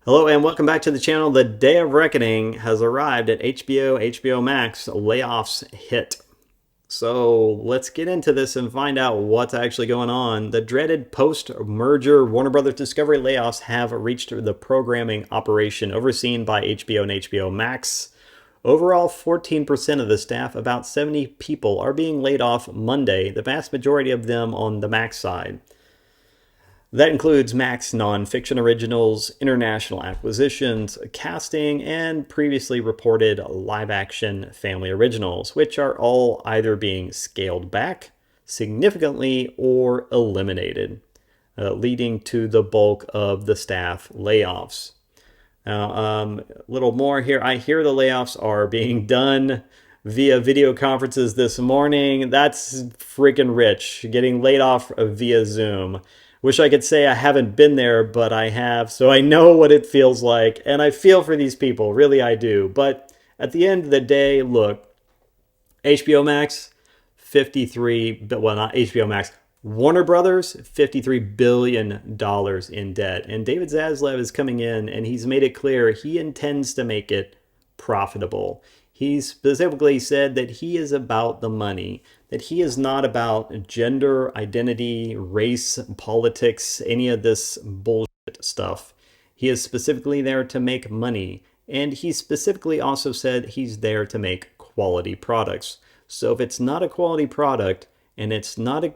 Hello and welcome back to the channel. The day of reckoning has arrived at HBO Max. Layoffs hit. So let's get into this and find out what's actually going on. The dreaded post-merger Warner Brothers Discovery layoffs have reached the programming operation overseen by HBO and HBO Max. Overall, 14% of the staff, about 70 people, are being laid off Monday, the vast majority of them on the Max side. That includes Max nonfiction originals, international acquisitions, casting, and previously reported live-action family originals, which are all either being scaled back significantly or eliminated, leading to the bulk of the staff layoffs. Now, a little more here. I hear the layoffs are being done via video conferences this morning. That's freaking rich, getting laid off via Zoom. Wish I could say I haven't been there, but I have, so I know what it feels like, and I feel for these people, really I do. But at the end of the day, look, HBO Max, 53, well, not HBO Max, Warner Brothers, $53 billion in debt. And David Zaslav is coming in and he's made it clear he intends to make it profitable. He specifically said that he is about the money, that he is not about gender, identity, race, politics, any of this bullshit stuff. He is specifically there to make money. And he specifically also said he's there to make quality products. So if it's not a quality product and it's not a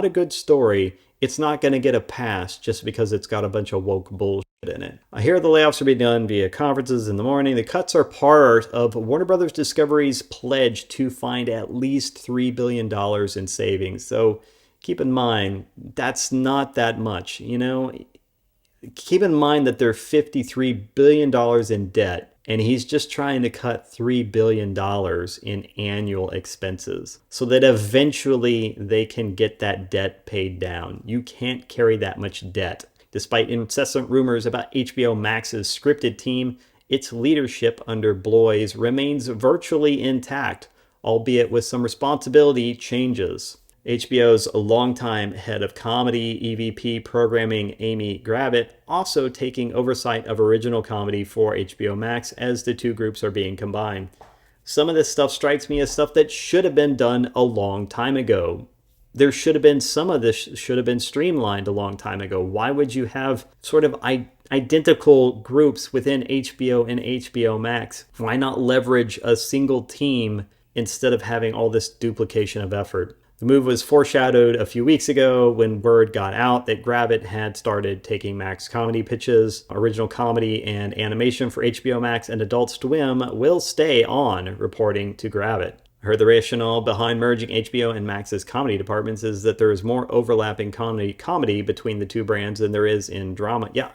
good story, it's not going to get a pass just because it's got a bunch of woke bullshit in it. I hear the layoffs are being done via conferences in the morning. The cuts are part of Warner Brothers Discovery's pledge to find at least $3 billion in savings. So keep in mind, that's not that much. Keep in mind that they're $53 billion in debt. And he's just trying to cut $3 billion in annual expenses so that eventually they can get that debt paid down. You can't carry that much debt. Despite incessant rumors about HBO Max's scripted team, its leadership under Blois remains virtually intact, albeit with some responsibility changes. HBO's longtime head of comedy, EVP programming Amy Gravitt, also taking oversight of original comedy for HBO Max as the two groups are being combined. Some of this stuff strikes me as stuff that should have been done a long time ago. Some of this should have been streamlined a long time ago. Why would you have sort of identical groups within HBO and HBO Max? Why not leverage a single team instead of having all this duplication of effort? The move was foreshadowed a few weeks ago when word got out that Gravitt had started taking Max comedy pitches. Original comedy and animation for HBO Max and Adult Swim will stay on, reporting to Gravitt. I heard the rationale behind merging HBO and Max's comedy departments is that there is more overlapping comedy between the two brands than there is in drama. Yeah,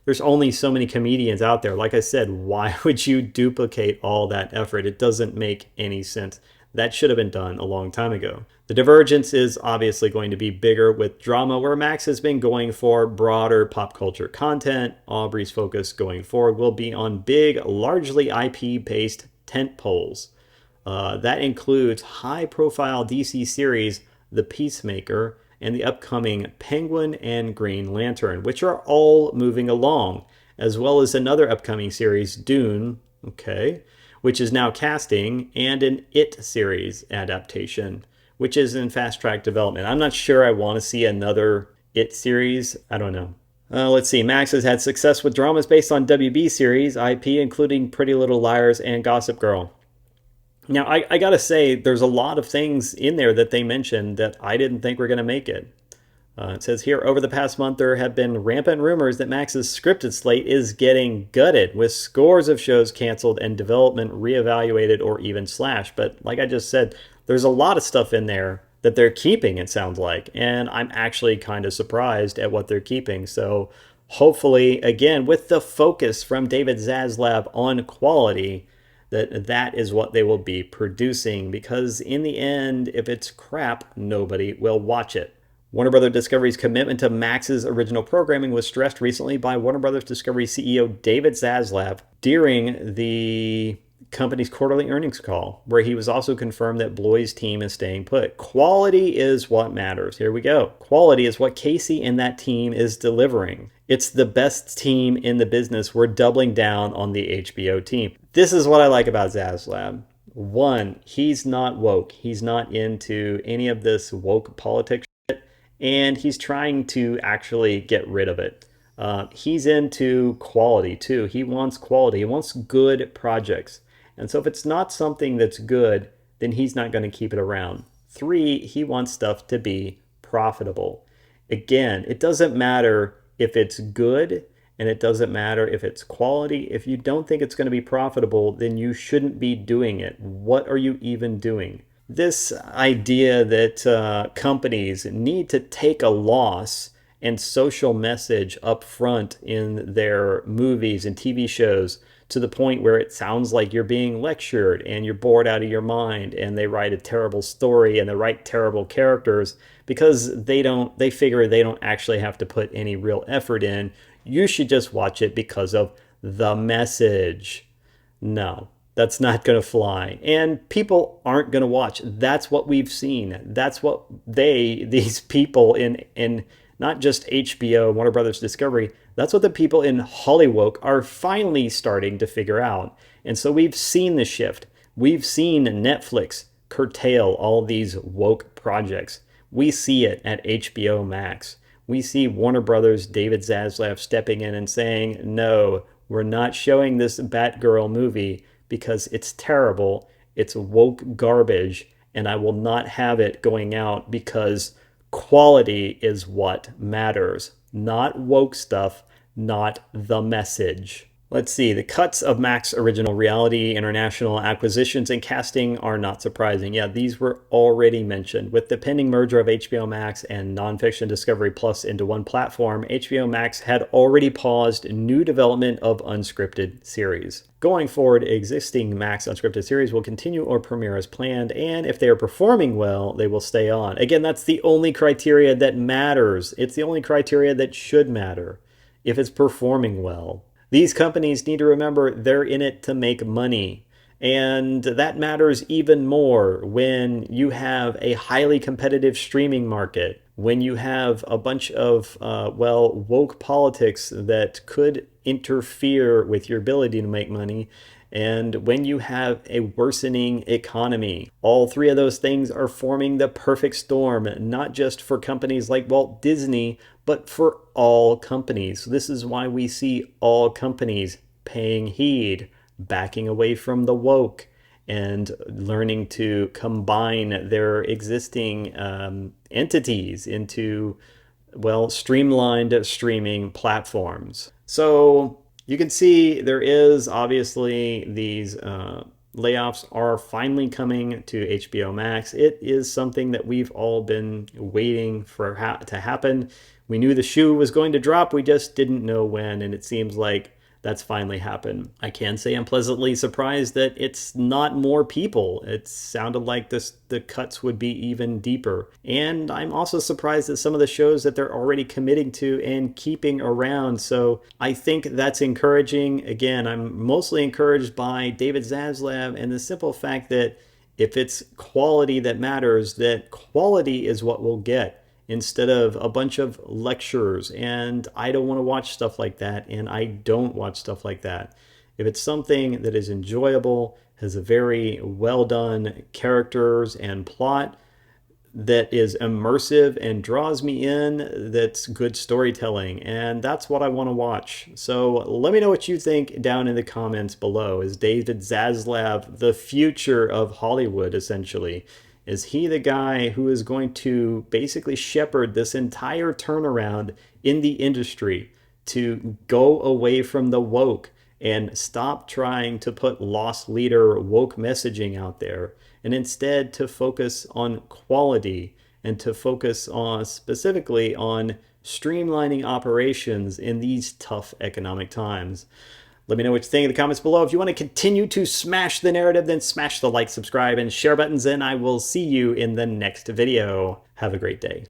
there's only so many comedians out there. Like I said, why would you duplicate all that effort? It doesn't make any sense. That should have been done a long time ago. The divergence is obviously going to be bigger with drama, where Max has been going for broader pop culture content. Aubrey's focus going forward will be on big, largely IP-based tentpoles. That includes high-profile DC series The Peacemaker and the upcoming Penguin and Green Lantern, which are all moving along, as well as another upcoming series, Dune, which is now casting, and an It series adaptation, which is in fast-track development. I'm not sure I want to see another It series. I don't know. Let's see. Max has had success with dramas based on WB series IP, including Pretty Little Liars and Gossip Girl. Now, I gotta say, there's a lot of things in there that they mentioned that I didn't think were going to make it. It says here, over the past month, there have been rampant rumors that Max's scripted slate is getting gutted, with scores of shows canceled and development reevaluated or even slashed. But like I just said, there's a lot of stuff in there that they're keeping, it sounds like. And I'm actually kind of surprised at what they're keeping. So hopefully, again, with the focus from David Zaslav on quality, that is what they will be producing. Because in the end, if it's crap, nobody will watch it. Warner Brothers Discovery's commitment to Max's original programming was stressed recently by Warner Brothers Discovery CEO David Zaslav during the company's quarterly earnings call, where he was also confirmed that Blois' team is staying put. Quality is what matters. Here we go. Quality is what Casey and that team is delivering. It's the best team in the business. We're doubling down on the HBO team. This is what I like about Zaslav. One, he's not woke. He's not into any of this woke politics shit, and he's trying to actually get rid of it. He's into quality too. He wants quality. He wants good projects. And so if it's not something that's good, then he's not going to keep it around. Three, he wants stuff to be profitable. Again, it doesn't matter if it's good and it doesn't matter if it's quality. If you don't think it's going to be profitable, then you shouldn't be doing it. What are you even doing? This idea that companies need to take a loss and social message up front in their movies and TV shows to the point where it sounds like you're being lectured and you're bored out of your mind, and they write a terrible story and they write terrible characters because they figure they don't actually have to put any real effort in. You should just watch it because of the message. No, that's not going to fly. And people aren't going to watch. That's what we've seen. That's what these people in not just HBO, Warner Brothers Discovery, that's what the people in Hollywood are finally starting to figure out. And so we've seen the shift. We've seen Netflix curtail all these woke projects. We see it at HBO Max. We see Warner Brothers' David Zaslav stepping in and saying, no, we're not showing this Batgirl movie because it's terrible, it's woke garbage, and I will not have it going out because quality is what matters, not woke stuff, not the message. Let's see, the cuts of Max original reality, international acquisitions, and casting are not surprising. Yeah, these were already mentioned. With the pending merger of HBO Max and Nonfiction Discovery Plus into one platform, HBO Max had already paused new development of unscripted series. Going forward, existing Max unscripted series will continue or premiere as planned, and if they are performing well, they will stay on. Again, that's the only criteria that matters. It's the only criteria that should matter, if it's performing well. These companies need to remember they're in it to make money. And that matters even more when you have a highly competitive streaming market, when you have a bunch of, woke politics that could interfere with your ability to make money, and when you have a worsening economy. All three of those things are forming the perfect storm, not just for companies like Walt Disney, but for all companies. This is why we see all companies paying heed, backing away from the woke, and learning to combine their existing entities into, streamlined streaming platforms. So you can see there is obviously these layoffs are finally coming to HBO Max. It is something that we've all been waiting for to happen. We knew the shoe was going to drop. We just didn't know when, and it seems like that's finally happened. I can say I'm pleasantly surprised that it's not more people. It sounded like the cuts would be even deeper. And I'm also surprised at some of the shows that they're already committing to and keeping around. So I think that's encouraging. Again, I'm mostly encouraged by David Zaslav and the simple fact that if it's quality that matters, that quality is what we'll get, instead of a bunch of lectures. And I don't want to watch stuff like that, and I don't watch stuff like that. If it's something that is enjoyable, has a very well done characters and plot, that is immersive and draws me in, that's good storytelling, and that's what I want to watch. So let me know what you think down in the comments below. Is David Zaslav the future of Hollywood, essentially? Is he the guy who is going to basically shepherd this entire turnaround in the industry to go away from the woke and stop trying to put loss leader woke messaging out there, and instead to focus on quality and to focus on specifically on streamlining operations in these tough economic times? Let me know what you think in the comments below. If you want to continue to smash the narrative, then smash the like, subscribe, and share buttons, and I will see you in the next video. Have a great day.